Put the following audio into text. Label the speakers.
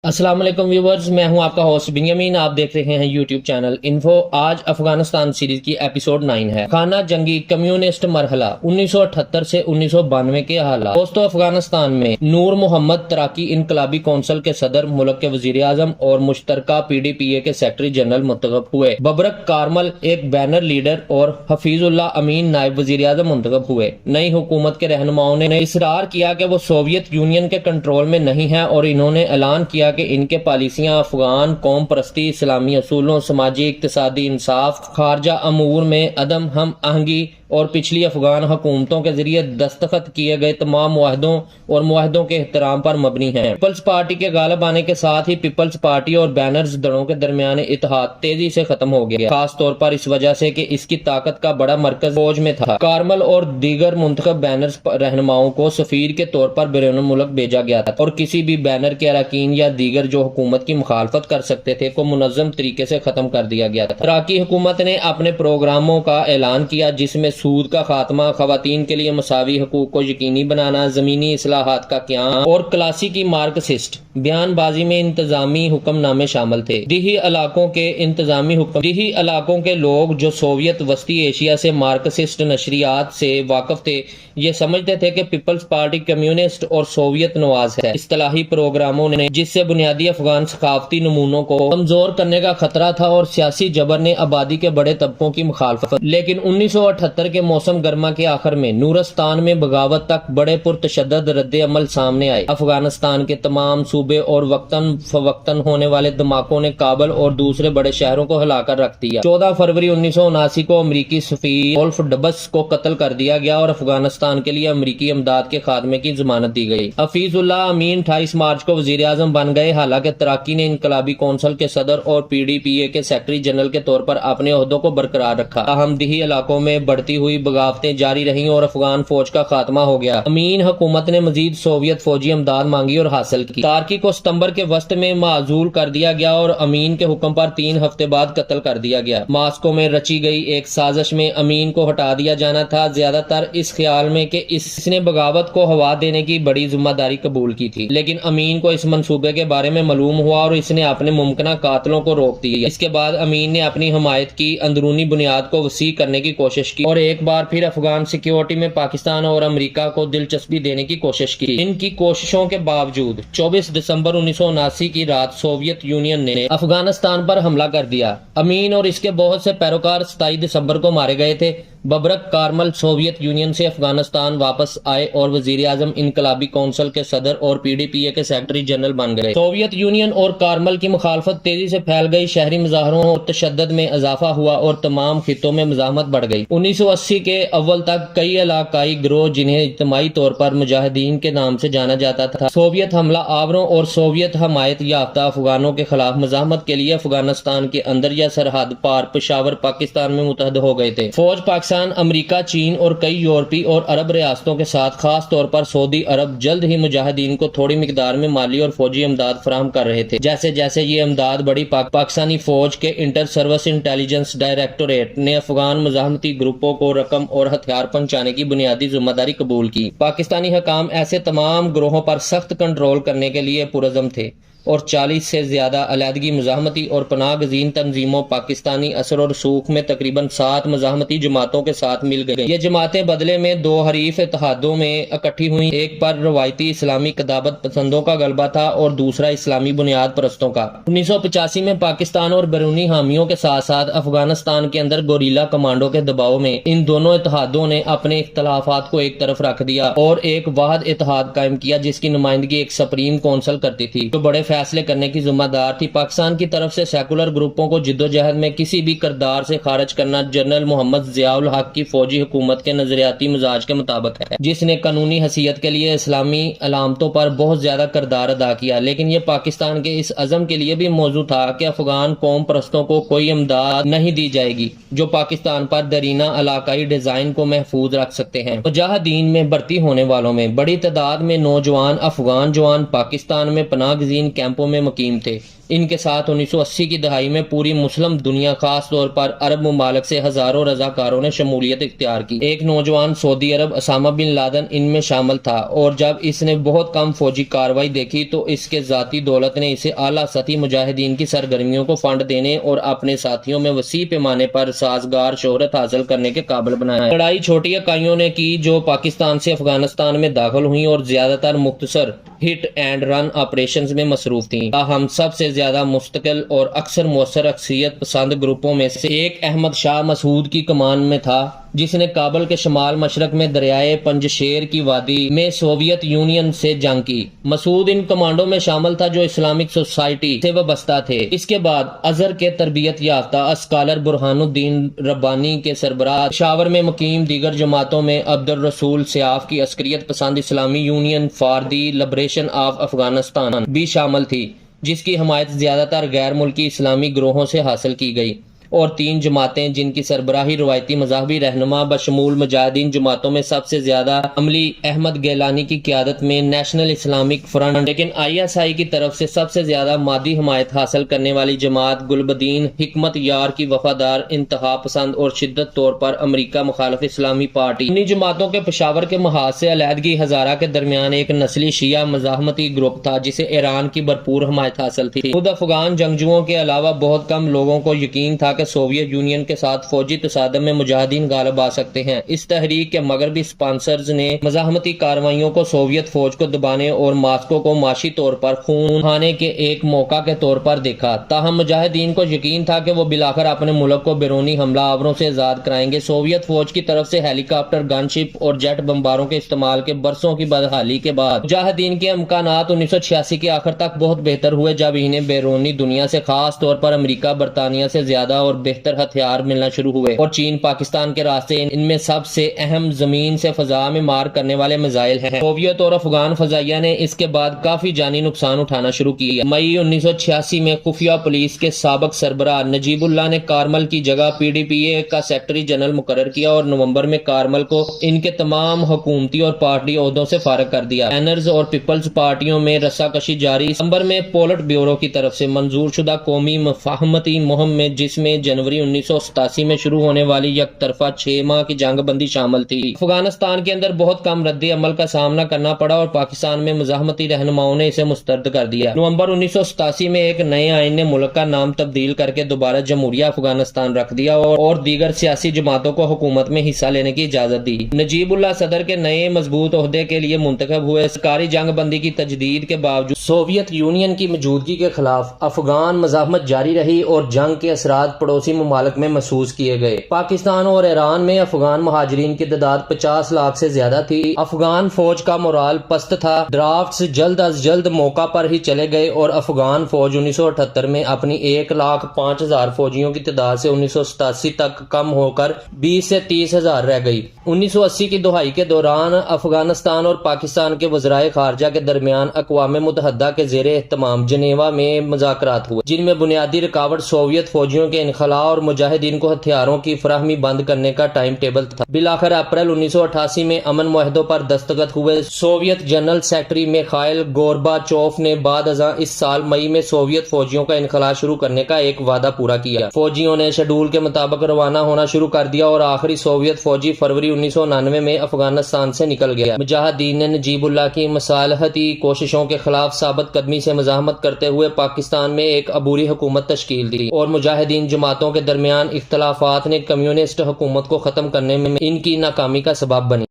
Speaker 1: السلام علیکم ویورز، میں ہوں آپ کا ہوسٹ بنیامین۔ آپ دیکھ رہے ہیں یوٹیوب چینل انفو۔ آج افغانستان سیریز کی ایپیسوڈ 9 ہے، خانہ جنگی کمیونسٹ مرحلہ 1978 سے 1992 کے حالات۔ دوستو، افغانستان میں نور محمد ترکی انقلابی کونسل کے صدر، ملک کے وزیر اعظم اور مشترکہ PDPA کے سیکرٹری جنرل منتخب ہوئے۔ ببرک کارمل ایک بینر لیڈر اور حفیظ اللہ امین نائب وزیر اعظم منتخب ہوئے۔ نئی حکومت کے رہنماؤں نے اصرار کیا کہ وہ سوویت یونین کے کنٹرول میں نہیں ہیں اور انہوں نے اعلان کیا کہ ان کے پالیسیاں افغان قوم پرستی، اسلامی اصولوں، سماجی اقتصادی انصاف، خارجہ امور میں عدم ہم آہنگی اور پچھلی افغان حکومتوں کے ذریعے دستخط کیے گئے تمام معاہدوں کے احترام پر مبنی ہیں۔ پیپلز پارٹی کے غالب آنے کے ساتھ ہی پیپلز پارٹی اور بینرز دڑوں کے درمیان اتحاد تیزی سے ختم ہو گیا، خاص طور پر اس وجہ سے کہ اس کی طاقت کا بڑا مرکز فوج میں تھا۔ کارمل اور دیگر منتخب بینرز رہنماؤں کو سفیر کے طور پر بیرون ملک بھیجا گیا تھا اور کسی بھی بینر کے اراکین یا دیگر جو حکومت کی مخالفت کر سکتے تھے کو منظم طریقے سے ختم کر دیا گیا تھا۔ تراکی حکومت نے اپنے پروگراموں کا اعلان کیا، جس میں سود کا خاتمہ، خواتین کے لیے مساوی حقوق کو یقینی بنانا، زمینی اصلاحات کا قیام اور کلاسیکی مارکسسٹ بیان بازی میں انتظامی حکم نامے شامل تھے۔ دیہی علاقوں کے لوگ جو سوویت وسطی ایشیا سے مارکسسٹ نشریات سے واقف تھے، یہ سمجھتے تھے کہ پیپلز پارٹی کمیونسٹ اور سوویت نواز ہے۔ اصطلاحی پروگراموں نے، جس سے بنیادی افغان ثقافتی نمونوں کو کمزور کرنے کا خطرہ تھا اور سیاسی جبر نے آبادی کے بڑے طبقوں کی مخالفت، لیکن 1978 کے موسم گرما کے آخر میں نورستان میں بغاوت تک بڑے پرتشدد رد عمل سامنے آئے۔ افغانستان کے تمام صوبے اور وقتاً فوقتاً ہونے والے دھماکوں نے کابل اور دوسرے بڑے شہروں کو ہلا کر رکھ دیا۔ 14 فروری 1979 کو امریکی سفیر وولف ڈبس کو قتل کر دیا گیا اور افغانستان کے لیے امریکی امداد کے خاتمے کی ضمانت دی گئی۔ حفیظ اللہ امین 28 مارچ کو وزیر اعظم بن گئے، حالانکہ تراکی نے انقلابی کونسل کے صدر اور PDPA کے سیکرٹری جنرل کے طور پر اپنے عہدوں کو برقرار رکھا۔ تاہم دیہی علاقوں میں بڑھتی ہوئی بغاوتیں جاری رہیں اور افغان فوج کا خاتمہ ہو گیا۔ امین حکومت نے مزید سوویت فوجی امداد مانگی اور حاصل کی۔ تارکی کو ستمبر کے وسط میں معزول کر دیا گیا اور امین کے حکم پر 3 ہفتے بعد قتل کر دیا گیا۔ ماسکو میں رچی گئی ایک سازش میں امین کو ہٹا دیا جانا تھا، زیادہ تر اس خیال میں کہ اس نے بغاوت کو ہوا دینے کی بڑی ذمہ داری قبول کی تھی، لیکن امین کو اس منصوبے کے بارے میں معلوم ہوا اور اس نے اپنے ممکنہ قاتلوں کو روک دیا۔ اس کے بعد امین نے اپنی حمایت کی اندرونی بنیاد کو وسیع کرنے کی کوشش کی اور ایک بار پھر افغان سیکیورٹی میں پاکستان اور امریکہ کو دلچسپی دینے کی کوشش کی۔ ان کی کوششوں کے باوجود 24 دسمبر 1979 کی رات سوویت یونین نے افغانستان پر حملہ کر دیا۔ امین اور اس کے بہت سے پیروکار 27 دسمبر کو مارے گئے تھے۔ ببرک کارمل سوویت یونین سے افغانستان واپس آئے اور وزیر اعظم انقلابی کونسل کے صدر اور PDPA کے سیکرٹری جنرل بن گئے۔ سوویت یونین اور کارمل کی مخالفت تیزی سے پھیل گئی، شہری مظاہروں اور تشدد میں اضافہ ہوا اور تمام خطوں میں مزاحمت بڑھ گئی۔ 1980 کے اول تک کئی علاقائی گروہ، جنہیں اجتماعی طور پر مجاہدین کے نام سے جانا جاتا تھا، سوویت حملہ آوروں اور سوویت حمایت یافتہ افغانوں کے خلاف مزاحمت کے لیے افغانستان کے اندر یا سرحد پار پشاور، پاکستان میں متحد ہو گئے تھے۔ فوج پاکستان، امریکہ، چین اور کئی یورپی اور عرب ریاستوں کے ساتھ، خاص طور پر سعودی عرب، جلد ہی مجاہدین کو تھوڑی مقدار میں مالی اور فوجی امداد فراہم کر رہے تھے۔ جیسے جیسے یہ امداد بڑھی، پاکستانی فوج کے انٹر سروس انٹیلیجنس ڈائریکٹوریٹ نے افغان مزاحمتی گروپوں کو رقم اور ہتھیار پہنچانے کی بنیادی ذمہ داری قبول کی۔ پاکستانی حکام ایسے تمام گروہوں پر سخت کنٹرول کرنے کے لیے پرعزم تھے اور 40 سے زیادہ علیحدگی مزاحمتی اور پناہ گزین تنظیموں پاکستانی اثر و رسوخ میں تقریباً 7 مزاحمتی جماعتوں کے ساتھ مل گئیں۔ یہ جماعتیں بدلے میں 2 حریف اتحادوں میں اکٹھی ہوئیں، ایک پر روایتی اسلامی قدامت پسندوں کا غلبہ تھا اور دوسرا اسلامی بنیاد پرستوں کا۔ 1985 میں پاکستان اور بیرونی حامیوں کے ساتھ ساتھ افغانستان کے اندر گوریلا کمانڈو کے دباؤ میں ان دونوں اتحادوں نے اپنے اختلافات کو ایک طرف رکھ دیا اور ایک واحد اتحاد قائم کیا، جس کی نمائندگی ایک سپریم کونسل کرتی تھی جو بڑے فیصلے کرنے کی ذمہ دار تھی۔ پاکستان کی طرف سے سیکولر گروپوں کو جدوجہد میں کسی بھی کردار سے خارج کرنا جنرل محمد ضیاء الحق کی فوجی حکومت کے نظریاتی مزاج کے مطابق ہے، جس نے قانونی حیثیت کے لیے اسلامی علامتوں پر بہت زیادہ کردار ادا کیا، لیکن یہ پاکستان کے اس عزم کے لیے بھی موضوع تھا کہ افغان قوم پرستوں کو کوئی امداد نہیں دی جائے گی جو پاکستان پر دیرینہ علاقائی ڈیزائن کو محفوظ رکھ سکتے ہیں۔ مجاہدین میں بھرتی ہونے والوں میں بڑی تعداد میں نوجوان افغان جوان پاکستان میں پناہ گزین کیمپوں میں مقیم تھے۔ ان کے ساتھ 1980 کی دہائی میں پوری مسلم دنیا خاص طور پر عرب ممالک سے ہزاروں رضاکاروں نے شمولیت اختیار کی۔ ایک نوجوان سعودی عرب اسامہ بن لادن ان میں شامل تھا، اور جب اس نے بہت کم فوجی کارروائی دیکھی تو اس کے ذاتی دولت نے اسے اعلیٰ سطحی مجاہدین کی سرگرمیوں کو فنڈ دینے اور اپنے ساتھیوں میں وسیع پیمانے پر سازگار شہرت حاصل کرنے کے قابل بنایا۔ لڑائی چھوٹی اکائیوں نے کی جو پاکستان سے افغانستان میں داخل ہوئیں اور زیادہ تر مختصر ہٹ اینڈ رن آپریشنز میں مصروف تھیں۔ تاہم سب سے زیادہ مستقل اور اکثر مؤثر عسکریت پسند گروپوں میں سے ایک احمد شاہ مسعود کی کمان میں تھا، جس نے کابل کے شمال مشرق میں دریائے پنجشیر کی وادی میں سوویت یونین سے جنگ کی۔ مسعود ان کمانڈوں میں شامل تھا جو اسلامک سوسائٹی سے وابستہ تھے۔ اس کے بعد ازہر کے تربیت یافتہ اسکالر برہان الدین ربانی کے سربراہ پشاور میں مقیم دیگر جماعتوں میں عبد الرسول سیاف کی عسکریت پسند اسلامی union for the liberation of Afghanistan بھی شامل تھی، جس کی حمایت زیادہ تر غیر ملکی اسلامی گروہوں سے حاصل کی گئی، اور 3 جماعتیں جن کی سربراہی روایتی مذہبی رہنما بشمول مجاہدین جماعتوں میں سب سے زیادہ عملی احمد گیلانی کی قیادت میں نیشنل اسلامک فرنٹ، لیکن ISI کی طرف سے سب سے زیادہ مادی حمایت حاصل کرنے والی جماعت گلبدین حکمت یار کی وفادار انتہا پسند اور شدت طور پر امریکہ مخالف اسلامی پارٹی۔ انہی جماعتوں کے پشاور کے محاذ سے علیحدگی ہزارہ کے درمیان ایک نسلی شیعہ مزاحمتی گروپ تھا جسے ایران کی بھرپور حمایت حاصل تھی۔ خود افغان جنگجوؤں کے علاوہ بہت کم لوگوں کو یقین تھا کہ سوویت یونین کے ساتھ فوجی تصادم میں مجاہدین غالب آ سکتے ہیں۔ اس تحریک کے مغربی اسپانسرز نے مزاحمتی کارروائیوں کو سوویت فوج کو دبانے اور ماسکو کو معاشی طور پر خون کھانے کے ایک موقع کے طور پر دیکھا۔ تاہم مجاہدین کو یقین تھا کہ وہ بالآخر اپنے ملک کو بیرونی حملہ آوروں سے آزاد کرائیں گے۔ سوویت فوج کی طرف سے ہیلی کاپٹر، گن شپ اور جیٹ بمباروں کے استعمال کے برسوں کی بدحالی کے بعد مجاہدین کے امکانات 1986 کے آخر تک بہت بہتر ہوئے، جب انہیں بیرونی دنیا سے خاص طور پر امریکہ برطانیہ سے زیادہ اور بہتر ہتھیار ملنا شروع ہوئے، اور چین پاکستان کے راستے ان میں سب سے اہم زمین سے فضا میں مار کرنے والے میزائل ہیں۔ سوویت اور افغان فضائیہ نے اس کے بعد کافی جانی نقصان اٹھانا شروع کیا۔ مئی 1986 میں خفیہ پولیس کے سابق سربراہ نجیب اللہ نے کارمل کی جگہ PDPA کا سیکرٹری جنرل مقرر کیا، اور نومبر میں کارمل کو ان کے تمام حکومتی اور پارٹی عہدوں سے فارغ کر دیا۔ پینرز اور پیپلز پارٹیوں میں رسا کشی جاری۔ دسمبر میں پولٹ بیورو کی طرف سے منظور شدہ قومی مفاہمتی مہم میں، جس میں جنوری 1987 میں شروع ہونے والی یک طرفہ 6 ماہ کی جنگ بندی شامل تھی، افغانستان کے اندر بہت کم رد عمل کا سامنا کرنا پڑا اور پاکستان میں مزاحمتی رہنماؤں نے اسے مسترد کر دیا۔ نومبر 1987 میں ایک نئے آئین نے ملک کا نام تبدیل کر کے دوبارہ جمہوریہ افغانستان رکھ دیا اور دیگر سیاسی جماعتوں کو حکومت میں حصہ لینے کی اجازت دی۔ نجیب اللہ صدر کے نئے مضبوط عہدے کے لیے منتخب ہوئے۔ سرکاری جنگ بندی کی تجدید کے باوجود سوویت یونین کی موجودگی کے خلاف افغان مزاحمت جاری رہی اور جنگ کے اثرات پڑوسی ممالک میں محسوس کیے گئے۔ پاکستان اور ایران میں افغان مہاجرین کی تعداد 50 لاکھ سے زیادہ تھی۔ افغان فوج کا مورال پست تھا۔ ڈرافٹس جلد از جلد موقع پر ہی چلے گئے اور افغان فوج 1978 میں اپنی 1,05,000 فوجیوں کی تعداد سے 1987 تک کم ہو کر 20 سے 30,000 رہ گئی۔ 1980 کی دہائی کے دوران افغانستان اور پاکستان کے وزرائے خارجہ کے درمیان اقوام متحدہ کے زیر اہتمام جنیوا میں مذاکرات ہوئے، جن میں بنیادی رکاوٹ سوویت فوجیوں کے انخلاء اور مجاہدین کو ہتھیاروں کی فراہمی بند کرنے کا ٹائم ٹیبل تھا۔ بالآخر اپریل 1988 میں امن معاہدوں پر دستخط ہوئے۔ سوویت جنرل سیکرٹری میخائل گورباچوف نے بعد ازاں اس سال مئی میں سوویت فوجیوں کا انخلاء شروع کرنے کا ایک وعدہ پورا کیا۔ فوجیوں نے شیڈول کے مطابق روانہ ہونا شروع کر دیا اور آخری سوویت فوجی فروری 1999 میں افغانستان سے نکل گیا۔ مجاہدین نے نجیب اللہ کی مصالحتی کوششوں کے خلاف ثابت قدمی سے مزاحمت کرتے ہوئے پاکستان میں ایک عبوری حکومت تشکیل دی، اور مجاہدین جماعتوں کے درمیان اختلافات نے کمیونسٹ حکومت کو ختم کرنے میں ان کی ناکامی کا سبب بنی۔